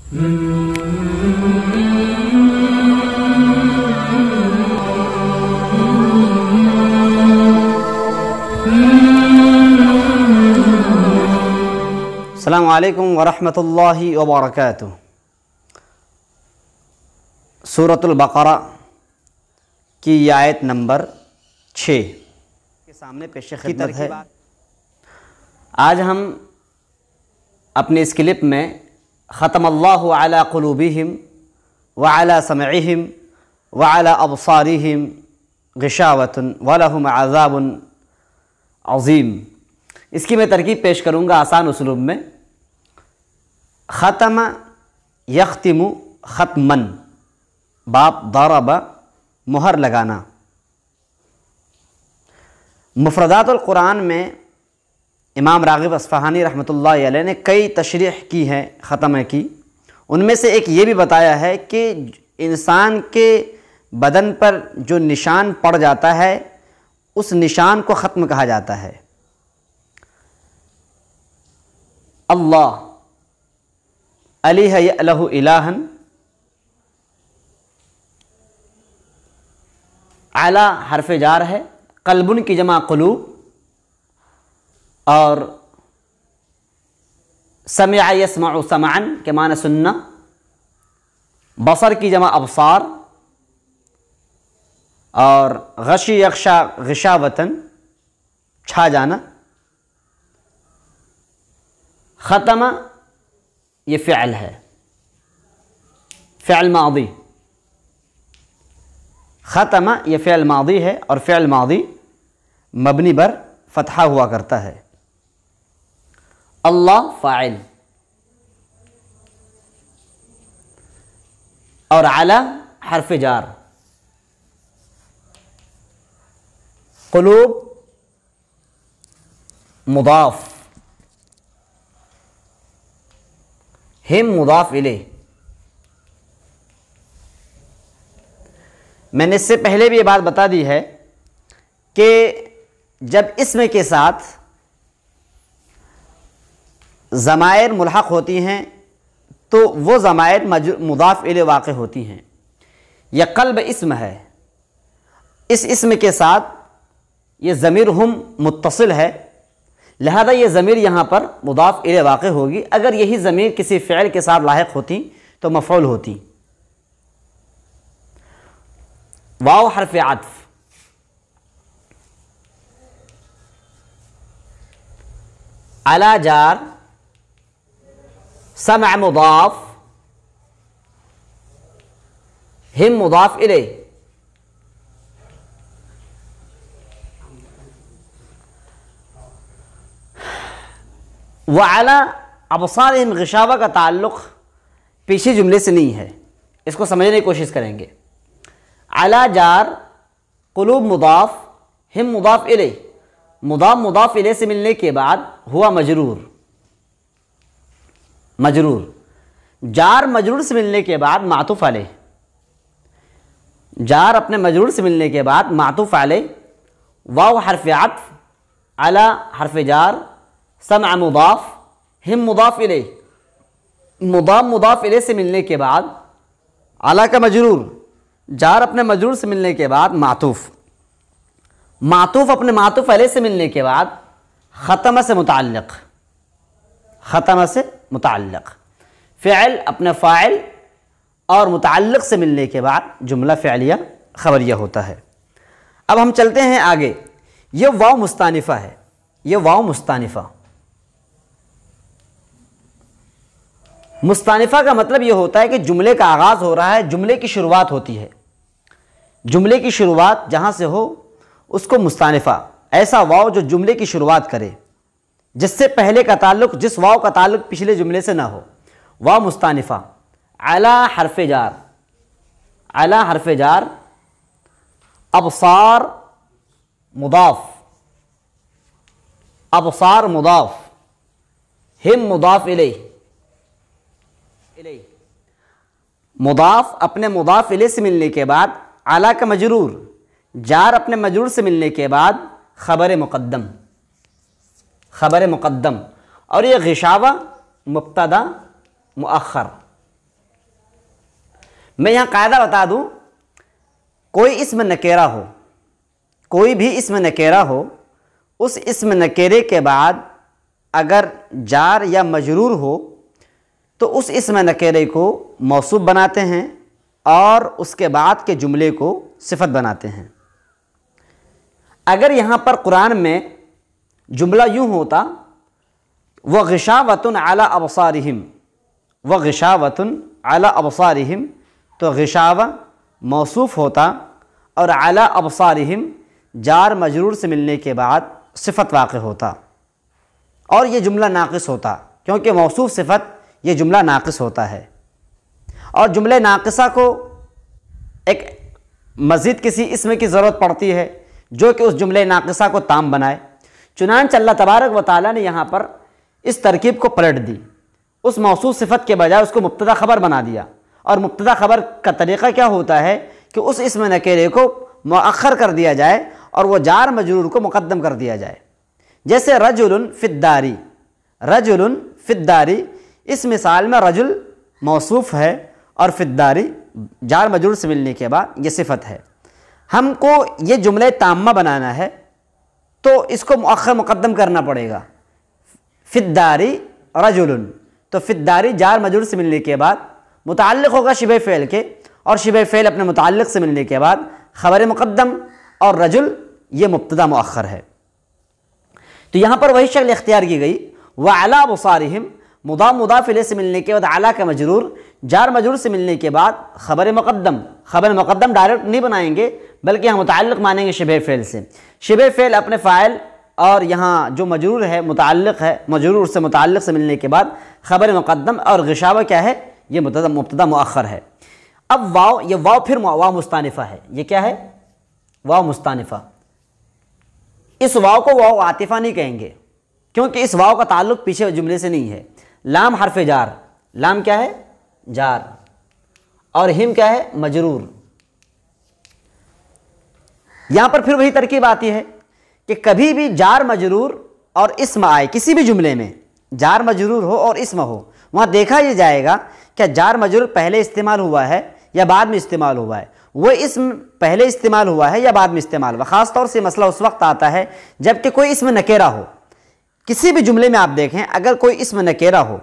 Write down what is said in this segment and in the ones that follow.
السلام علیکم ورحمۃ اللہ وبرکاتہ۔ سورۃ البقرہ کی آیت نمبر 6 کے سامنے پیش خدمت ہے۔ آج ہم اپنے اس کلپ میں ختم اللہ علی قلوبہم وعلی سمعہم وعلی ابصارہم غشاوۃ ولہم عذاب عظیم، اس کی میں ترکیب پیش کروں گا آسان اسلوب میں۔ ختم یختم ختمن، باب ضرب مہر لگانا۔ مفردات القرآن میں امام راغب اصفہانی رحمۃ اللہ علیہ نے کئی تشریح کی ہیں ختم کی، ان میں سے ایک یہ بھی بتایا ہے کہ انسان کے بدن پر جو نشان پڑ جاتا ہے اس نشان کو ختم کہا جاتا ہے۔ اللہ علیہ یألہ الہن، اعلی حرف جار ہے، قلبن کی جمع قلوب، اور سمع یسمع سمعن کے معنی سننا، بصر کی جمع ابصار، اور غشی یغشا غشاوتن چھا جانا۔ ختم یہ فعل ہے، فعل ماضی۔ ختم یہ فعل ماضی ہے اور فعل ماضی مبنی بر فتحہ ہوا کرتا ہے۔ اللہ فاعل، اور علی حرف جار، قلوب مضاف، ہم مضاف الیہ۔ میں نے اس سے پہلے بھی یہ بات بتا دی ہے کہ جب اسم کے ساتھ ضمائر ملحق ہوتی ہیں تو وہ ضمائر مضاف الیہ واقع ہوتی ہیں۔ یہ قلب اسم ہے، اس اسم کے ساتھ یہ ضمیر ہم متصل ہے، لہذا یہ ضمیر یہاں پر مضاف الیہ واقع ہوگی۔ اگر یہی ضمیر کسی فعل کے ساتھ لاحق ہوتی تو مفعول ہوتی۔ واو حرف عطف، علی جار، سمع مضاف، ہم مضاف الیہ۔ وعلی ابصارہم غشاوہ کا تعلق پیچھے جملے سے نہیں ہے، اس کو سمجھنے کی کوشش کریں گے۔ علی جار، قلوب مضاف، ہم مضاف الیہ، مضاف مضاف الیہ سے ملنے کے بعد ہوا مجرور، مجرور، جار مجرور سے ملنے کے بعد معطوف علیہ، جار اپنے مجرور سے ملنے کے بعد معطوف علیہ، واو حرف عطف، علی حرف جار، سمع مضاف، ہم مضاف الیہ، مضاف مضاف الیہ سے ملنے کے بعد علی کا مجرور، جار اپنے مجرور سے ملنے کے بعد معطوف، معطوف اپنے معطوف علیہ سے ملنے کے بعد ختم سے متعلق، ختم سے متعلق، فعل اپنے فاعل اور متعلق سے ملنے کے بعد جملہ فعلیہ خبریہ ہوتا ہے۔ اب ہم چلتے ہیں آگے۔ یہ واو مستانفہ ہے، یہ واو مستانفہ، مستانفہ کا مطلب یہ ہوتا ہے کہ جملے کا آغاز ہو رہا ہے، جملے کی شروعات ہوتی ہے، جملے کی شروعات جہاں سے ہو اس کو مستانفہ، ایسا واو جو جملے کی شروعات کرے، جس سے پہلے کا تعلق، جس واو کا تعلق پچھلے جملے سے نہ ہو، واو مستانفہ۔ علی حرف جار، علی حرف جار، ابصار مضاف، ابصار مضاف، ہم مضاف الیہ، مضاف اپنے مضاف الیہ سے ملنے کے بعد اعلیٰ کا مجرور، جار اپنے مجرور سے ملنے کے بعد خبر مقدم، خبر مقدم، اور یہ غشاوہ مبتدا مؤخر، میں یہاں قاعدہ بتا دوں، کوئی اسم نکیرہ ہو، کوئی بھی اسم نکیرہ ہو، اس اسم نکیرے کے بعد اگر جار یا مجرور ہو تو اس اسم نکیرے کو موصوف بناتے ہیں اور اس کے بعد کے جملے کو صفت بناتے ہیں۔ اگر یہاں پر قرآن میں جملہ یوں ہوتا وَغِشَاوَةٌ عَلَىٰ أَبْصَارِهِمْ، وَغِشَاوَةٌ عَلَىٰ أَبْصَارِهِمْ، تو غشاوہ موصوف ہوتا اور عَلَىٰ أَبْصَارِهِمْ جار مجرور سے ملنے کے بعد صفت واقع ہوتا، اور یہ جملہ ناقص ہوتا، کیونکہ موصوف صفت یہ جملہ ناقص ہوتا ہے۔ اور جملے ناقصہ کو ایک مزید کسی اسم کی ضرورت پڑتی ہے جو کہ اس جملے ناقصہ کو تام بنائے، چنانچہ اللہ تبارک و تعالیٰ نے یہاں پر اس ترکیب کو پلٹ دی، اس موصوف صفت کے بجائے اس کو مبتدا خبر بنا دیا۔ اور مبتدا خبر کا طریقہ کیا ہوتا ہے کہ اس اسم نکیرے کو مؤخر کر دیا جائے اور وہ جار مجرور کو مقدم کر دیا جائے۔ جیسے رجل فی الداری، رجل فی الداری، اس مثال میں رجل موصوف ہے اور فی الداری جار مجرور سے ملنے کے بعد یہ صفت ہے۔ ہم کو یہ جملے تامہ بنانا ہے تو اس کو مؤخر مقدم کرنا پڑے گا، فی الداری رجل، تو فی الداری جار مجرور سے ملنے کے بعد متعلق ہوگا شبہ فعل کے، اور شبہ فعل اپنے متعلق سے ملنے کے بعد خبر مقدم، اور رجل یہ مبتدا مؤخر ہے۔ تو یہاں پر وہی شکل اختیار کی گئی، وَعَلَىٰ أَبْصَارِهِمْ، مضاف مضاف الیہ سے ملنے کے بعد اعلیٰ کا مجرور، جار مجرور سے ملنے کے بعد خبر مقدم، خبر مقدم ڈائریکٹ نہیں بنائیں گے بلکہ ہم متعلق مانیں گے شبہ فعل سے، شبہ فعل اپنے فاعل اور یہاں جو مجرور ہے متعلق ہے، مجرور سے متعلق سے ملنے کے بعد خبر مقدم، اور غشاوہ کیا ہے؟ یہ مبتدا مؤخر ہے۔ اب واو، یہ واو پھر واو مستانفہ ہے، یہ کیا ہے؟ واو مستانفہ۔ اس واو کو واو عاطفہ نہیں کہیں گے کیونکہ اس واو کا تعلق پیچھے جملے سے نہیں ہے۔ لام حرف جار، لام کیا ہے؟ جار، اور ہم کیا ہے؟ مجرور۔ یہاں پر پھر وہی ترکیب آتی ہے کہ کبھی بھی جار مجرور اور اسم آئے، کسی بھی جملے میں جار مجرور ہو اور اسم ہو، وہاں دیکھا یہ جائے گا کہ جار مجرور پہلے استعمال ہوا ہے یا بعد میں استعمال ہوا ہے، وہ اسم پہلے استعمال ہوا ہے یا بعد میں استعمال ہوا۔ خاص طور سے مسئلہ اس وقت آتا ہے جب کہ کوئی اسم نکیرہ ہو۔ کسی بھی جملے میں آپ دیکھیں اگر کوئی اسم نکیرہ ہو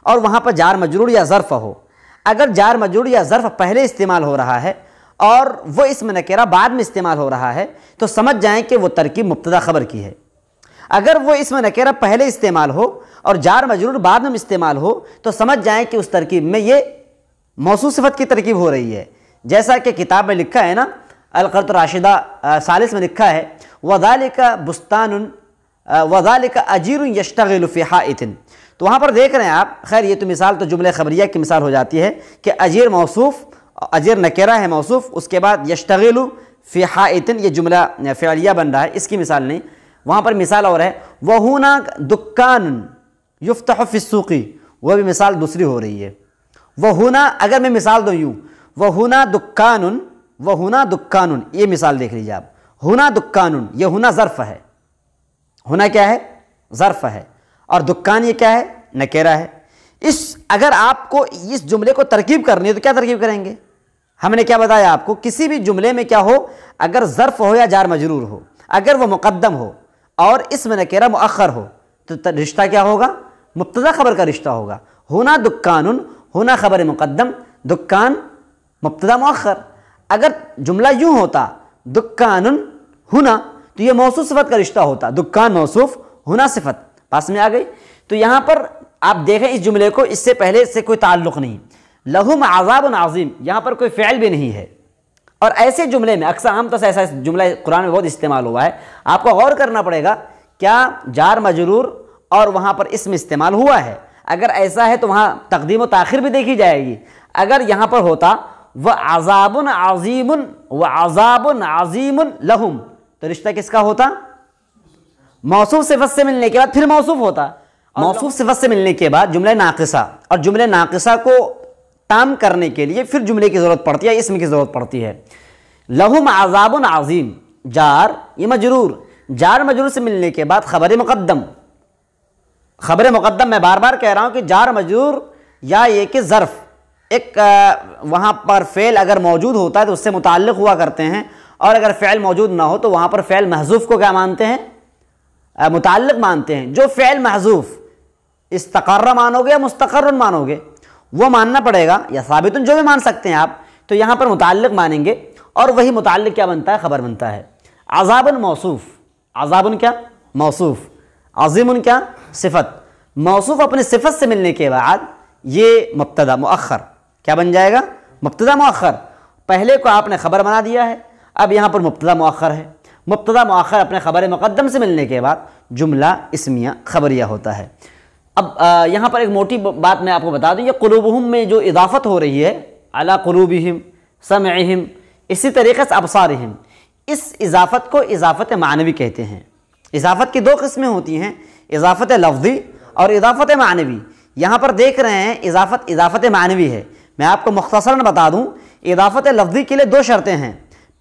اور وہاں پر جار مجرور یا ظرف ہو، اگر جار مجرور یا ظرف پہلے استعمال ہو رہا ہے اور وہ اسم نکیرہ بعد میں استعمال ہو رہا ہے تو سمجھ جائیں کہ وہ ترکیب مبتدا خبر کی ہے۔ اگر وہ اسم نکیرہ پہلے استعمال ہو اور جار مجرور بعد میں استعمال ہو تو سمجھ جائیں کہ اس ترکیب میں یہ موصوف صفت کی ترکیب ہو رہی ہے۔ جیسا کہ کتاب میں لکھا ہے نا، القرۃ الراشدہ ثالث میں لکھا ہے وَذَلِكَ بُسْتَانٌ وَذَلِكَ أَجِيرٌ يَشْتَغِلُ فِي حَائِطٍ، تو وہاں پر دیکھ رہے ہیں آپ، خیر یہ تو مثال تو جملہ خبریہ کی مثال ہو جاتی ہے کہ اجیر موصوف، اجیر نکرہ ہے موصوف، اس کے بعد یشتغل فی حائط یہ جملہ فعلیہ بن رہا ہے، اس کی مثال نہیں، وہاں پر مثال اور ہے وَهُنَا دُكَّانٌ يُفْتَحُ فِي السُّوقِ، وہ بھی مثال دوسری ہو رہی ہے۔ وَهُنَا اگر میں مثال دوں یوں وَهُنَا دُكَّانٌ، وَهُنَا دُكَّانٌ، یہ مثال دیکھ لیجیے آپ، هُنَا دُكَّانٌ، یہ ہونا ظرف ہے، ہونا کیا ہے؟ ظرف ہے، اور دکان یہ کیا ہے؟ نکرہ ہے۔ اگر آپ کو اس جملے کو ترکیب کرنی ہے تو کیا ترکیب کریں گے؟ ہم نے کیا بتایا آپ کو، کسی بھی جملے میں کیا ہو، اگر ظرف ہو یا جار مجرور ہو، اگر وہ مقدم ہو اور اسم نکرہ مؤخر ہو تو رشتہ کیا ہوگا؟ مبتدا خبر کا رشتہ ہوگا۔ ہونا دکان، ہونا خبر مقدم، دکان مبتدا مؤخر۔ اگر جملہ یوں ہوتا دکان ہونا تو یہ موصوف صفت کا رشتہ ہوتا، دکان موصوف ہونا صفت، پاس میں آ گئی۔ تو یہاں پر آپ دیکھیں اس جملے کو، اس سے پہلے سے کوئی تعلق نہیں، لہم عذاب عظیم، یہاں پر کوئی فعل بھی نہیں ہے۔ اور ایسے جملے میں اکثر عام طور سے ایسا جملہ قرآن میں بہت استعمال ہوا ہے، آپ کو غور کرنا پڑے گا کیا جار مجرور اور وہاں پر اسم استعمال ہوا ہے؟ اگر ایسا ہے تو وہاں تقدیم و تاخیر بھی دیکھی جائے گی۔ اگر یہاں پر ہوتا وَعَذَابٌ عَظِيمٌ وَعَذَابٌ عَظِيمٌ لَهُمْ تو رشتہ کس کا ہوتا؟ موصوف صفت سے ملنے کے بعد پھر موصوف ہوتا، موصوف صفت سے ملنے کے بعد جملہ ناقصہ، اور جملہ ناقصہ کو تام کرنے کے لیے پھر جملے کی ضرورت پڑتی ہے، اسم کی ضرورت پڑتی ہے۔ لہم عذاب عظیم، جار یہ مجرور، جار مجرور سے ملنے کے بعد خبر مقدم، خبر مقدم میں بار بار کہہ رہا ہوں کہ جار مجرور یا یہ کہ ظرف، ایک وہاں پر فعل اگر موجود ہوتا ہے تو اس سے متعلق ہوا کرتے ہیں، اور اگر فعل موجود نہ ہو تو وہاں پر فعل محذوف کو کیا مانتے ہیں؟ متعلق مانتے ہیں۔ جو فعل محذوف استقر مانو گے یا مستقر مانو گے، وہ ماننا پڑے گا، یا ثابت جو بھی مان سکتے ہیں آپ، تو یہاں پر متعلق مانیں گے، اور وہی متعلق کیا بنتا ہے؟ خبر بنتا ہے۔ عذاب موصوف، عذاب کیا؟ موصوف، عظیم کیا؟ صفت۔ موصوف اپنی صفت سے ملنے کے بعد یہ مبتدا مؤخر کیا بن جائے گا؟ مبتدا مؤخر۔ پہلے کو آپ نے خبر بنا دیا ہے، اب یہاں پر مبتدا مؤخر ہے۔ مبتدا مؤخر اپنے خبر مقدم سے ملنے کے بعد جملہ اسمیہ خبریہ ہوتا ہے۔ اب یہاں پر ایک موٹی بات میں آپ کو بتا دوں، یہ قلوبہم میں جو اضافت ہو رہی ہے، علی قلوبہم، سمعہم، اسی طریقے سے ابصارہم، اس اضافت کو اضافت معنوی کہتے ہیں۔ اضافت کی دو قسمیں ہوتی ہیں، اضافت لفظی اور اضافت معنوی۔ یہاں پر دیکھ رہے ہیں اضافت معنوی ہے۔ میں آپ کو مختصراً بتا دوں، اضافت لفظی کے لیے دو شرطیں ہیں۔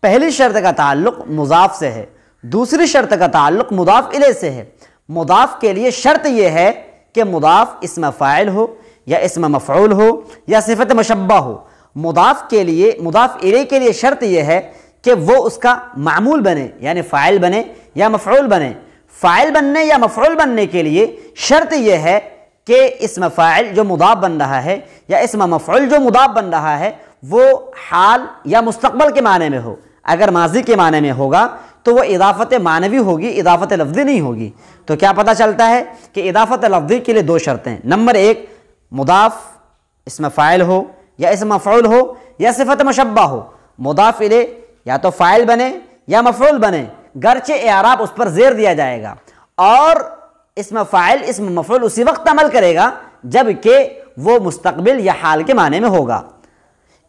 پہلی شرط کا تعلق مضاف سے ہے، دوسری شرط کا تعلق مضاف الیہ سے ہے۔ مضاف کے لیے شرط یہ ہے کہ مضاف اسم فاعل ہو یا اسم مفعول ہو یا صفت مشبہ ہو۔ مضاف الیہ کے لیے شرط یہ ہے کہ وہ اس کا معمول بنے، یعنی فاعل بنے یا مفعول بنے۔ فاعل بننے یا مفعول بننے کے لیے شرط یہ ہے کہ اسم فاعل جو مضاف بن رہا ہے یا اسم مفعول جو مضاف بن رہا ہے وہ حال یا مستقبل کے معنی میں ہو۔ اگر ماضی کے معنی میں ہوگا تو وہ اضافت معنوی ہوگی، اضافت لفظی نہیں ہوگی۔ تو کیا پتہ چلتا ہے کہ اضافت لفظی کے لیے دو شرطیں ہیں۔ نمبر ایک، مضاف اسم فاعل ہو یا اسم مفعول ہو یا صفت مشبہ ہو۔ مضاف الیہ یا تو فاعل بنے یا مفعول بنے، گرچہ اعراب اس پر زیر دیا جائے گا، اور اسم فاعل اسم مفعول اسی وقت عمل کرے گا جب کہ وہ مستقبل یا حال کے معنی میں ہوگا۔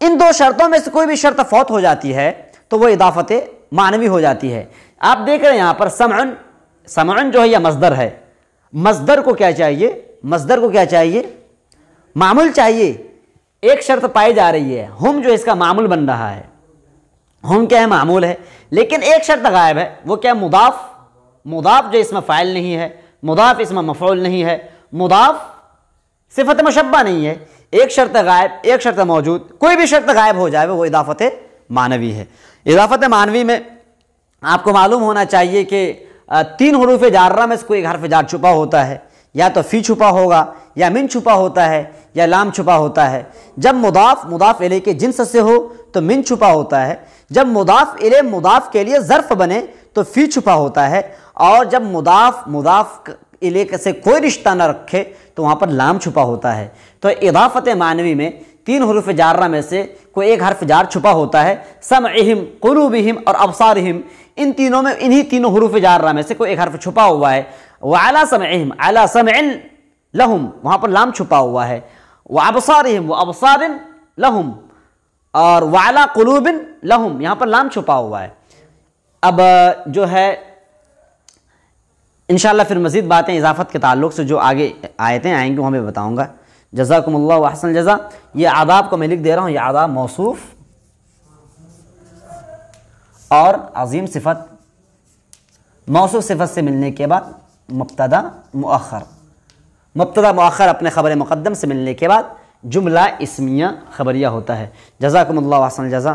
ان دو شرطوں میں سے کوئی بھی شرط فوت ہو جاتی ہے تو وہ اضافت معنوی ہو جاتی ہے۔ آپ دیکھ رہے ہیں یہاں پر سمعن جو ہے یہ مصدر ہے۔ مصدر کو کیا چاہیے؟ معمول چاہیے۔ ایک شرط پائی جا رہی ہے، ہم جو اس کا معمول بن رہا ہے، ہم کیا ہے؟ معمول ہے، لیکن ایک شرط غائب ہے، وہ کیا؟ مضاف جو اسم فاعل نہیں ہے، مضاف اسم مفعول نہیں ہے، مضاف صفت مشبہ نہیں ہے۔ ایک شرط غائب، ایک شرط موجود، کوئی بھی شرط غائب ہو جائے وہ اضافت معنوی ہے۔ اضافت معنوی میں آپ کو معلوم ہونا چاہیے کہ 3 حروف جارہ میں سے کوئی ایک حرف جار چھپا ہوتا ہے، یا تو فی چھپا ہوگا، یا من چھپا ہوتا ہے، یا لام چھپا ہوتا ہے۔ جب مضاف الیہ کے جنس سے ہو تو من چھپا ہوتا ہے، جب مضاف الیہ مضاف کے لیے ظرف بنے تو فی چھپا ہوتا ہے، اور جب مضاف الیہ سے کوئی رشتہ نہ رکھے تو وہاں پر لام چھپا ہوتا ہے۔ تو اضافت معنوی میں 3 حروف جارہ میں سے کوئی ایک حرف جار چھپا ہوتا ہے۔ سمعہم، قلوبہم اور ابصارہم، انہی تینوں حروف جارہ میں سے کوئی ایک حرف چھپا ہوا ہے۔ وعلی سمعہم، علی سمع لہم، وہاں پر لام چھپا ہوا ہے۔ وابصارہم، وابصار لہم، اور وعلی قلوب لہم، یہاں پر لام چھپا ہوا ہے۔ اب جو ہے انشاءاللہ پھر مزید باتیں اضافت کے تعلق سے جو آگے آیتیں آئیں گی وہاں میں بتاؤں گا۔ جزاکم اللہ احسن الجزا۔ یہ آداب کو میں لکھ دے رہا ہوں، یہ آداب موصوف اور عظیم صفت، موصوف صفت سے ملنے کے بعد مبتدا مؤخر اپنے خبر مقدم سے ملنے کے بعد جملہ اسمیہ خبریہ ہوتا ہے۔ جزاکم اللہ احسن الجزا۔